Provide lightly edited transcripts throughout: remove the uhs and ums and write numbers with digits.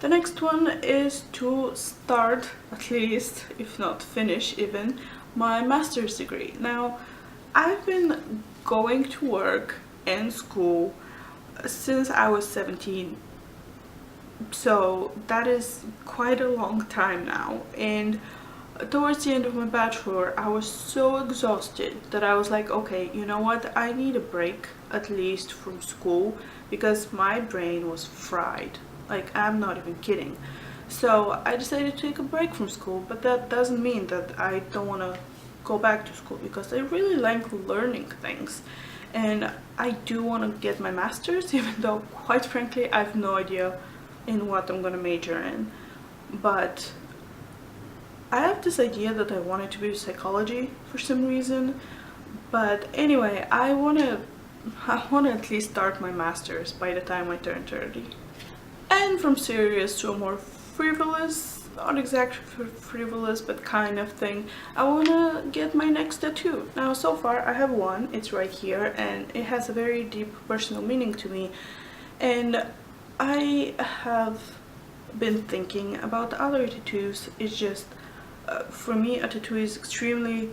The next one is to start, at least, if not finish even, my master's degree. Now, I've been going to work and school since I was 17, so that is quite a long time now, and towards the end of my bachelor I was so exhausted that I was like, okay, you know what, I need a break at least from school because my brain was fried. Like, I'm not even kidding. So I decided to take a break from school, but that doesn't mean that I don't want to go back to school because I really like learning things. And I do want to get my master's, even though quite frankly I have no idea in what I'm gonna major in. But I have this idea that I wanted to be psychology for some reason. But anyway, I wanna at least start my master's by the time I turn 30. And from serious to a more frivolous, not exactly frivolous, but kind of thing, I wanna get my next tattoo. Now, so far I have one, it's right here, and it has a very deep personal meaning to me. And I have been thinking about other tattoos. It's just, for me, a tattoo is extremely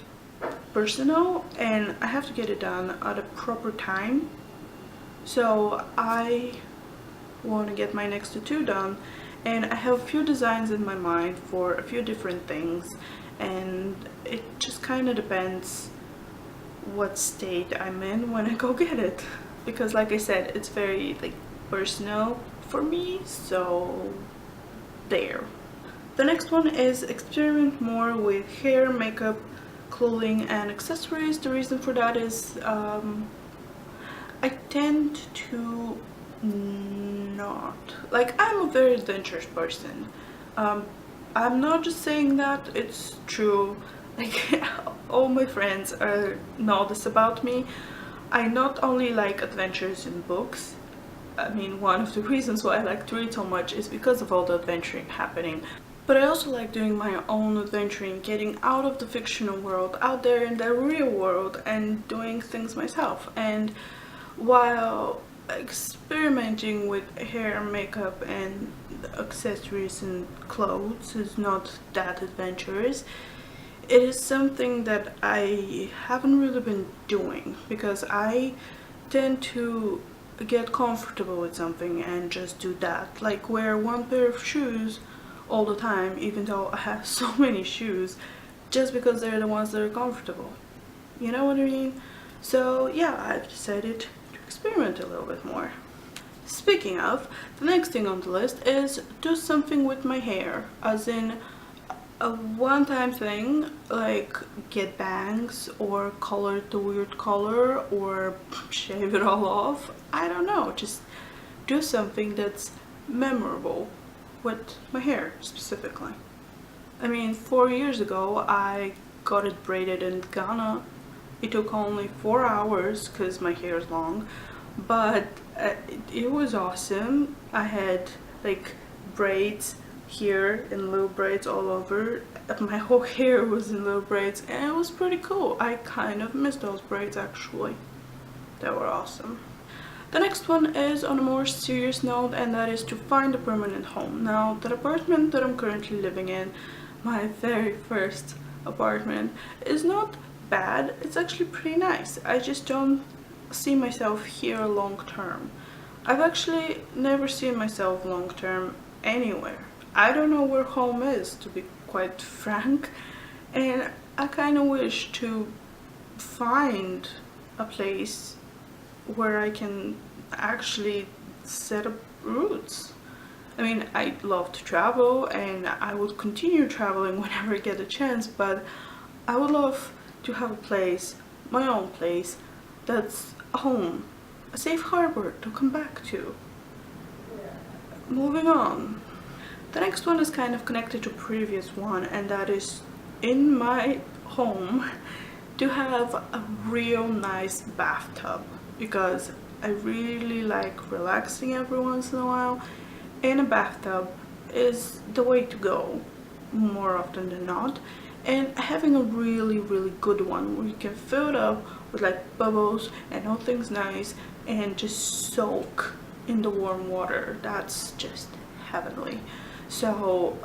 personal, and I have to get it done at a proper time. So I want to get my next tattoo done, and I have a few designs in my mind for a few different things, and it just kind of depends what state I'm in when I go get it, because like I said, it's very like personal for me. So there. The next one is experiment more with hair, makeup, clothing and accessories. The reason for that is I tend to not, like, I'm a very adventurous person. I'm not just saying that, it's true. Like, all my friends know this about me. I not only like adventures in books. I mean, one of the reasons why I like to read so much is because of all the adventuring happening. But I also like doing my own adventuring, getting out of the fictional world, out there in the real world, and doing things myself. And while experimenting with hair, makeup and accessories and clothes is not that adventurous, it is something that I haven't really been doing because I tend to get comfortable with something and just do that, like wear one pair of shoes all the time, even though I have so many shoes, just because they're the ones that are comfortable. You know what I mean? So yeah, I've decided to experiment a little bit more. Speaking of, the next thing on the list is do something with my hair, as in a one-time thing, like get bangs or color it a weird color or shave it all off. I don't know, just do something that's memorable with my hair specifically. I mean, 4 years ago I got it braided in Ghana. It took only 4 hours because my hair is long, but it was awesome. I had like braids here and little braids all over. My whole hair was in little braids and it was pretty cool. I kind of miss those braids actually. They were awesome. The next one is on a more serious note, and that is to find a permanent home. Now, the apartment that I'm currently living in, my very first apartment, is not bad. It's actually pretty nice. I just don't see myself here long term. I've actually never seen myself long term anywhere. I don't know where home is, to be quite frank, and I kind of wish to find a place where I can actually set up roots. I mean, I love to travel and I would continue traveling whenever I get a chance, but I would love to have a place, my own place, that's a home, a safe harbor to come back to. Moving on. The next one is kind of connected to previous one, and that is in my home to have a real nice bathtub, because I really like relaxing every once in a while, and a bathtub is the way to go more often than not. And having a really good one where you can fill it up with like bubbles and all things nice and just soak in the warm water, that's just heavenly. So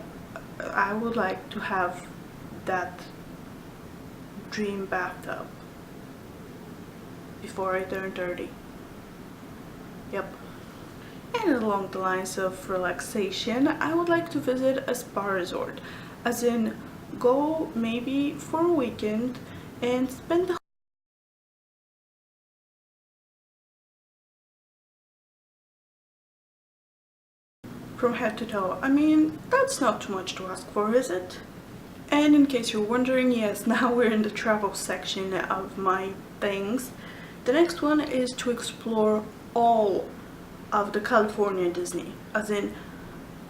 I would like to have that dream bathtub before I turn 30. Yep. And along the lines of relaxation, I would like to visit a spa resort, as in go maybe for a weekend and spend the from head to toe. I mean, that's not too much to ask for, is it? And in case you're wondering, yes, now we're in the travel section of my things. The next one is to explore all of the California Disney, as in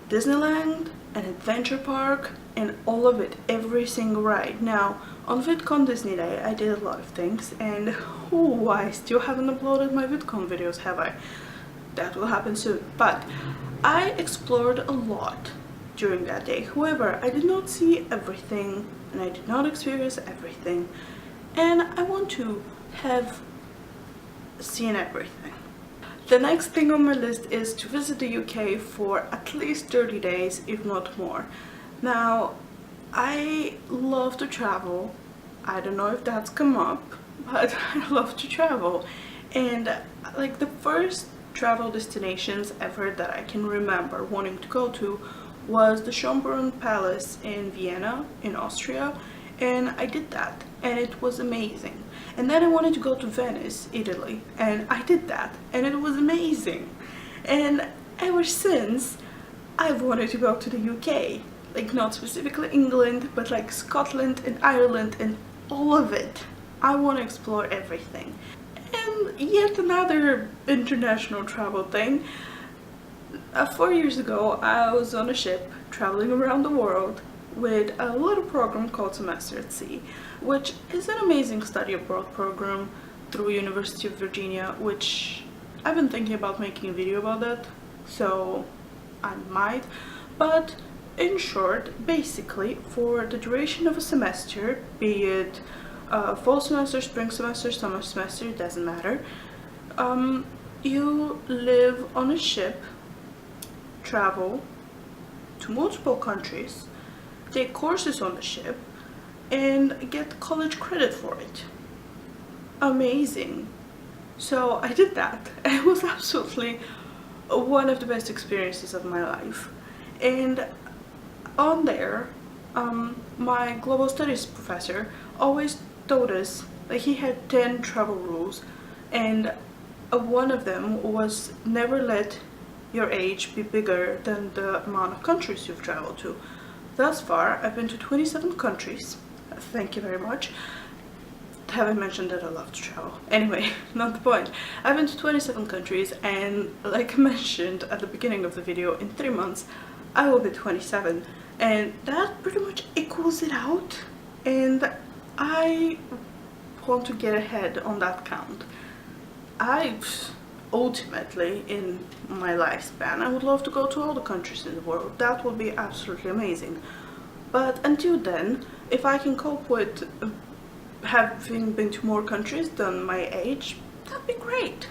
Disneyland, an adventure park, and all of it, every single ride. Now, on VidCon Disney Day, I did a lot of things, and oh, I still haven't uploaded my VidCon videos, have I? That will happen soon. But I explored a lot during that day. However, I did not see everything, and I did not experience everything, and I want to have seen everything. The next thing on my list is to visit the UK for at least 30 days, if not more. Now, I love to travel. I don't know if that's come up, but I love to travel. And like the first travel destinations ever that I can remember wanting to go to was the Schönbrunn Palace in Vienna, in Austria, and I did that, and it was amazing. And then I wanted to go to Venice, Italy, and I did that, and it was amazing. And ever since, I've wanted to go to the UK, like not specifically England, but like Scotland and Ireland and all of it. I want to explore everything. And yet another international travel thing. 4 years ago, I was on a ship traveling around the world with a little program called Semester at Sea, which is an amazing study abroad program through University of Virginia, which I've been thinking about making a video about that, so I might. But in short, basically, for the duration of a semester, be it fall semester, spring semester, summer semester, it doesn't matter, you live on a ship, travel to multiple countries, take courses on the ship, and get college credit for it. Amazing. So I did that, and it was absolutely one of the best experiences of my life. And on there, my global studies professor always told us that he had 10 travel rules, and one of them was never let your age be bigger than the amount of countries you've traveled to. Thus far, I've been to 27 countries. Thank you very much. Haven't mentioned that I love to travel. Anyway, not the point. I've been to 27 countries, and like I mentioned at the beginning of the video, in 3 months I will be 27, and that pretty much equals it out, and I want to get ahead on that count. Ultimately, in my lifespan, I would love to go to all the countries in the world. That would be absolutely amazing. But until then, if I can cope with having been to more countries than my age, that'd be great.